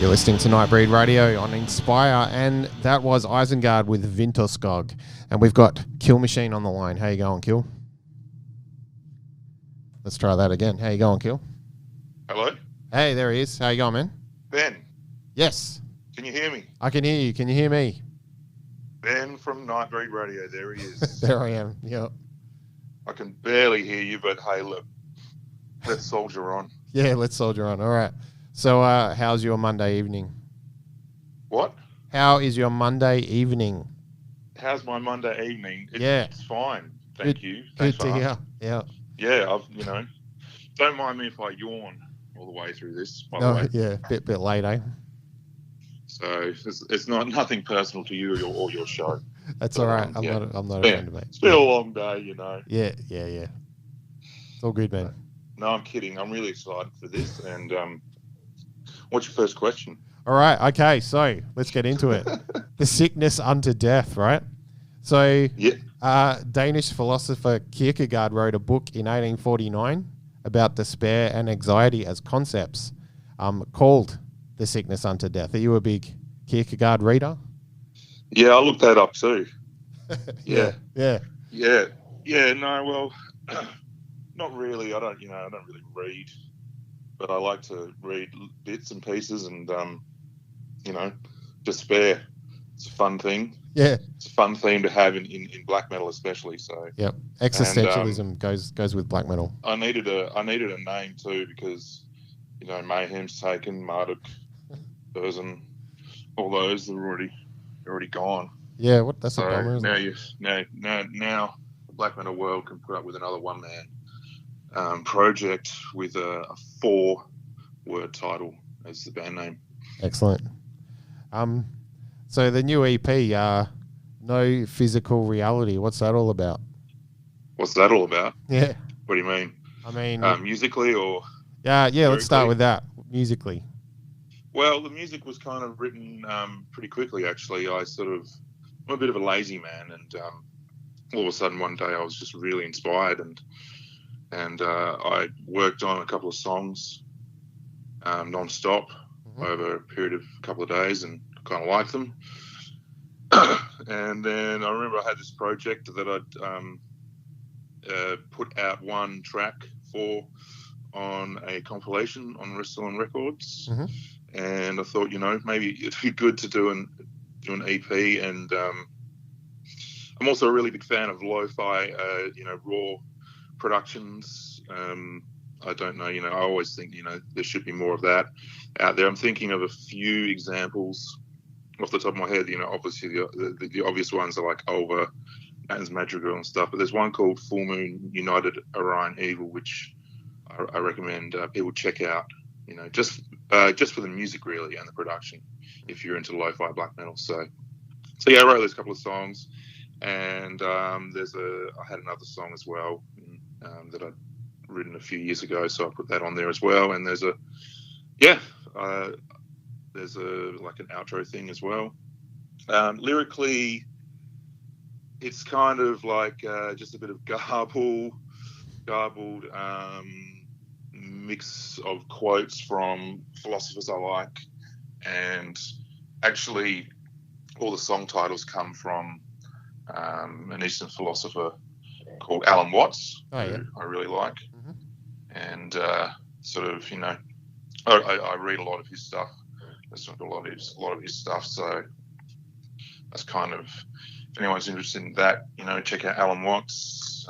You're listening to Nightbreed Radio on Inspire, and that was Isengard with Vinterskog. And we've got Kill Machine on the line. How you going, Kill? Let's try that again. How you going, Kill? Hello? Hey, there he is. How you going, man? Ben, Yes. can you hear me? I can hear you. Can you hear me? Ben from Nightbreed Radio, there he is. There I am. Yep. I can barely hear you, but hey, look, let's soldier on. Yeah, let's soldier on. All right. So how's your Monday evening? What? How is your Monday evening? How's my Monday evening? Yeah. It's fine. Thank you. Good Thanks to for hear. asking. Yeah. Yeah, don't mind me if I yawn all the way through this, by the No, way. yeah, bit late, eh? So it's nothing personal to you or your show. That's But, all right. yeah. I'm not offended, mate. It's been a long day, you know. Yeah. It's all good, man. No, I'm kidding. I'm really excited for this. And what's your first question? All right. Okay. So let's get into it. The sickness unto death, right? So, Yeah. Danish philosopher Kierkegaard wrote a book in 1849 about despair and anxiety as concepts, called The Sickness Unto Death. Are you a big Kierkegaard reader? Yeah, I looked that up too. Yeah. No, well, not really. I don't really read, but I like to read bits and pieces, and despair. It's a fun thing. Yeah. It's a fun theme to have in black metal, especially. So. Yep. Existentialism goes with black metal. I needed a name too, because Mayhem's taken, Marduk, Burzum, all those are already gone. Yeah, that's so a bummer. Isn't now the black metal world can put up with another one man project with a 4-word title as the band name. Excellent. So the new EP, No Physical Reality. What's that all about? What's that all about? Yeah. What do you mean? I mean, musically or? Yeah. Let's start with that. Musically. Well, the music was kind of written pretty quickly, actually. I'm a bit of a lazy man, and all of a sudden one day I was just really inspired, and I worked on a couple of songs non-stop over a period of a couple of days, and kind of liked them. And then I remember I had this project that I'd put out one track for on a compilation on Restylane Records. Mm-hmm. And I thought, maybe it'd be good to do an EP. And I'm also a really big fan of lo-fi, raw productions. I don't know, I always think, there should be more of that out there. I'm thinking of a few examples off the top of my head. Obviously the obvious ones are like Over, Nathan's Madrigal and stuff. But there's one called Full Moon United Orion Evil, which I recommend people check out. Just for the music really and the production, if you're into lo-fi black metal. So yeah, I wrote those couple of songs, and I had another song as well that I'd written a few years ago, so I put that on there as well. And there's an outro thing as well. Lyrically, it's kind of like just a bit of garbled mix of quotes from philosophers I like, and actually all the song titles come from an Eastern philosopher called Alan Watts, who I really like. And I read a lot of his stuff, listen to a lot of his stuff, so that's kind of, if anyone's interested in that, check out Alan Watts.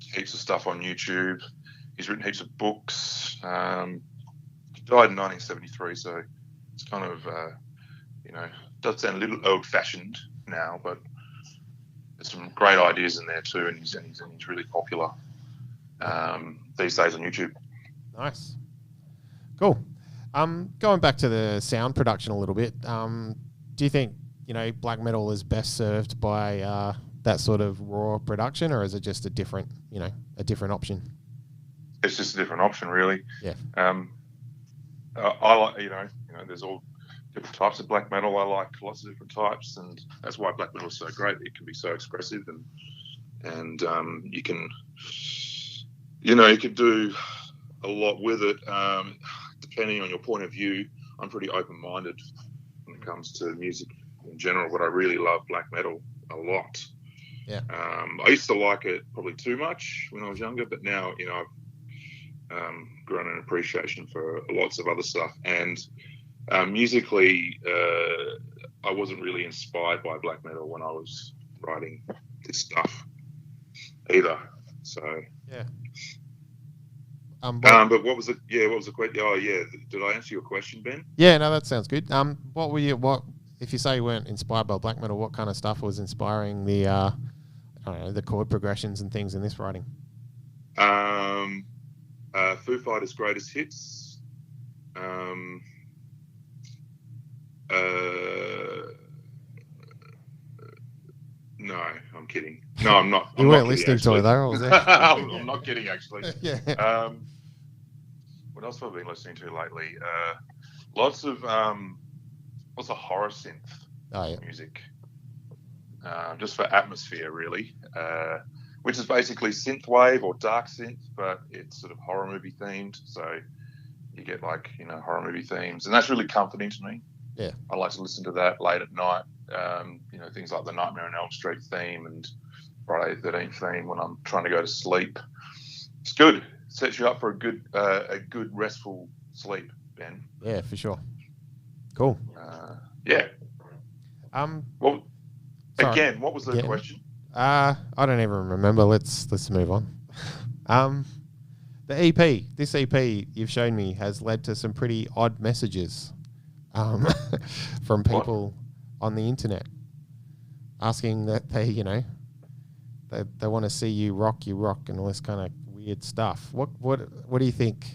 Heaps of stuff on YouTube. He's written heaps of books. He died in 1973, so it's kind of, does sound a little old-fashioned now, but there's some great ideas in there too, and he's really popular these days on YouTube. Nice. Cool. Going back to the sound production a little bit, do you think, black metal is best served by that sort of raw production, or is it just a different option? It's just a different option, really. Yeah. I like, there's all different types of black metal. I like lots of different types, and that's why black metal is so great. It can be so expressive, and you can do a lot with it, depending on your point of view I'm pretty open-minded when it comes to music in general, but I really love black metal a lot. Yeah. I used to like it probably too much when I was younger, but now, I've grown an appreciation for lots of other stuff. And musically, I wasn't really inspired by black metal when I was writing this stuff either. So Yeah. but what was it? Yeah, what was the question? Oh, yeah. Did I answer your question, Ben? Yeah, no, that sounds good. What if you say you weren't inspired by black metal? What kind of stuff was inspiring the, I don't know, the chord progressions and things in this writing? Foo Fighters' greatest hits. No, I'm kidding. No, I'm not. You weren't listening to it though, was there? I'm not kidding, actually. Yeah. What else have I been listening to lately? Lots of horror synth music, just for atmosphere, really. Which is basically synthwave or dark synth, but it's sort of horror movie themed. So you get horror movie themes, and that's really comforting to me. Yeah, I like to listen to that late at night. Things like the Nightmare on Elm Street theme and Friday the 13th theme when I'm trying to go to sleep. It's good. Sets you up for a good restful sleep, Ben. Yeah, for sure. Cool. Yeah. Well, sorry. Again, what was the question? I don't even remember. Let's move on. The EP, this EP you've shown me has led to some pretty odd messages from people on the internet asking that they want to see you rock, and all this kind of weird stuff. What do you think?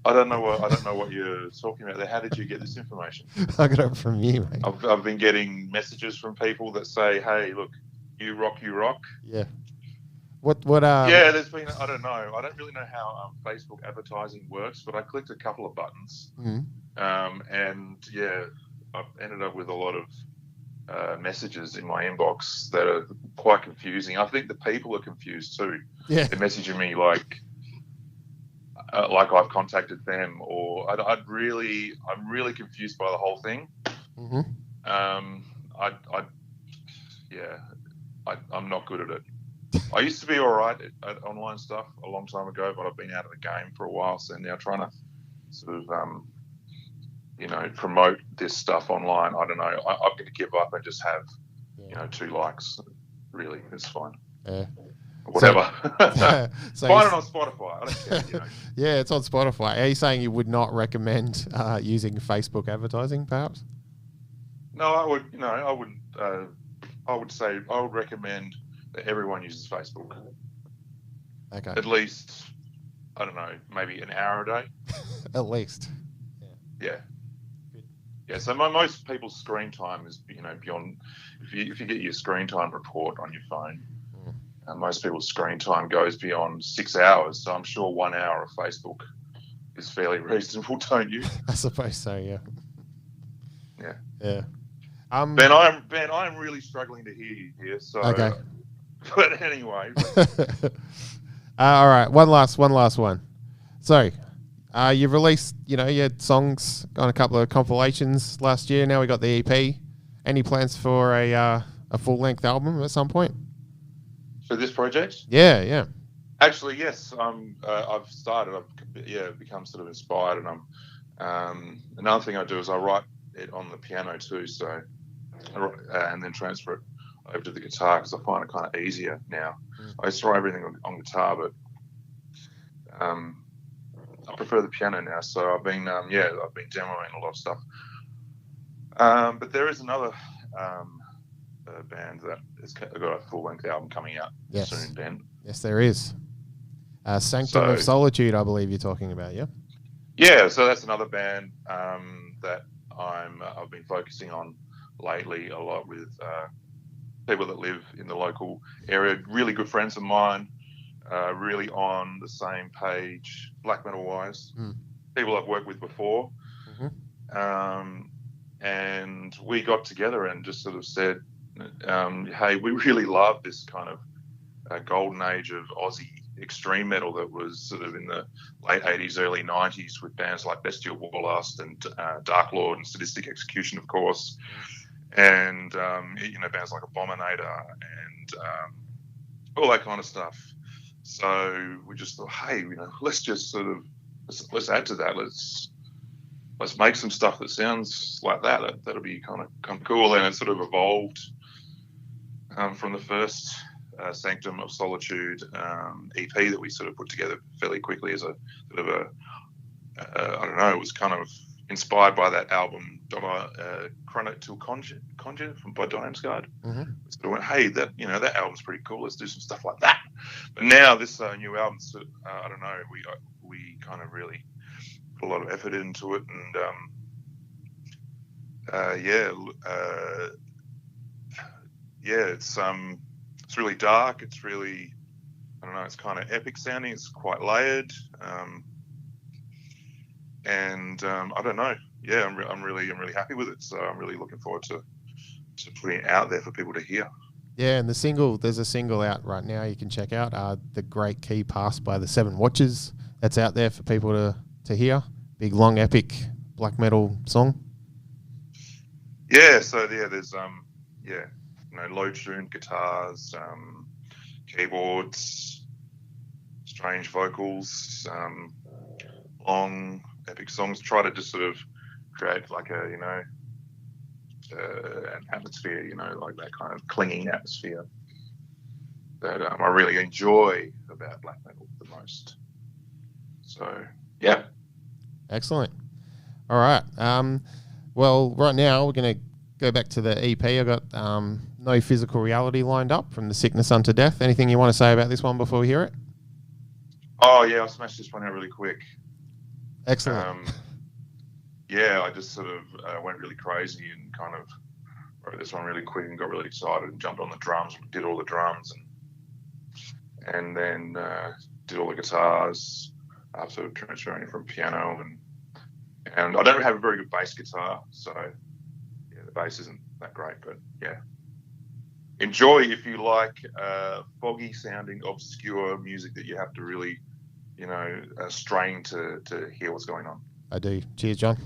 I don't know what you're talking about there. How did you get this information? I got it from you, mate. I've been getting messages from people that say, "Hey, look, you rock." Yeah. Yeah, there's been. I don't know. I don't really know how Facebook advertising works, but I clicked a couple of buttons, and yeah, I've ended up with a lot of messages in my inbox that are quite confusing. I think the people are confused too. Yeah, they're messaging me like I've contacted them, or I'm really confused by the whole thing. Mm-hmm. I'm not good at it. I used to be all right at online stuff a long time ago, but I've been out of the game for a while, so now trying to sort of, promote this stuff online, I don't know. I'm going to give up and just have, 2 likes. Really, it's fine. Yeah. Whatever. So find it on Spotify. I don't care, Yeah, it's on Spotify. Are you saying you would not recommend using Facebook advertising, perhaps? No, I would. I wouldn't. I would say I would recommend that everyone uses Facebook. Okay. At least, I don't know, maybe an hour a day. At least. Yeah. Good. Yeah. So most people's screen time is, beyond. If you get your screen time report on your phone, most people's screen time goes beyond 6 hours. So I'm sure 1 hour of Facebook is fairly reasonable, don't you? I suppose so. Yeah. Yeah. Yeah. Ben, I'm really struggling to hear you here. So. Okay. But anyway. All right. One last one. So, you've released, you had songs on a couple of compilations last year. Now we got the EP. Any plans for a full-length album at some point? For this project? Yeah. Actually, yes. I've started. I've become sort of inspired, and another thing I do is I write it on the piano too. So, and then transfer it over to the guitar because I find it kind of easier now. I used to write everything on guitar, but I prefer the piano now. So I've been demoing a lot of stuff. But there is another band that has got a full-length album coming out soon, Ben. Yes, there is. Sanctum of Solitude, I believe you're talking about, yeah? Yeah, so that's another band that I've been focusing on lately a lot with people that live in the local area, really good friends of mine, really on the same page, black metal-wise, people I've worked with before. And we got together and just sort of said, hey, we really love this kind of golden age of Aussie extreme metal that was sort of in the late 80s, early 90s with bands like Bestial Warlust and Dark Lord and Sadistic Execution, of course, and bands like Abominator and all that kind of stuff. So we just thought, hey, let's just sort of let's add to that. Let's make some stuff that sounds like that. That'll be kind of cool. And it sort of evolved from the first Sanctum of Solitude EP that we sort of put together fairly quickly as a bit of a I don't know. It was kind of inspired by that album Chrono Till Conjure by Diamsguard. Mm-hmm. So I went, hey, that album's pretty cool. Let's do some stuff like that. But now this new album, I don't know. We kind of really put a lot of effort into it, and it's really dark. It's really, I don't know. It's kind of epic sounding. It's quite layered. And I don't know. Yeah, I'm really happy with it. So I'm really looking forward to putting it out there for people to hear. Yeah, and there's a single out right now you can check out, The Great Key Pass by the Seven Watches. That's out there for people to hear. Big, long, epic black metal song. Yeah, so there's low tuned guitars, keyboards, strange vocals, long epic songs. Try to just sort of create like an atmosphere, like that kind of clinging atmosphere that I really enjoy about black metal the most. So yeah. Excellent. All right. Well, right now we're going to go back to the EP. I got No Physical Reality lined up from The Sickness Unto Death. Anything you want to say about this one before we hear it? Oh yeah, I'll smash this one out really quick. Excellent. I just sort of went really crazy and kind of wrote this one really quick and got really excited and jumped on the drums and did all the drums and then did all the guitars after transferring from piano and I don't have a very good bass guitar, so yeah, the bass isn't that great, but yeah. Enjoy if you like foggy sounding, obscure music that you have to really, strain to hear what's going on. I do. Cheers, John.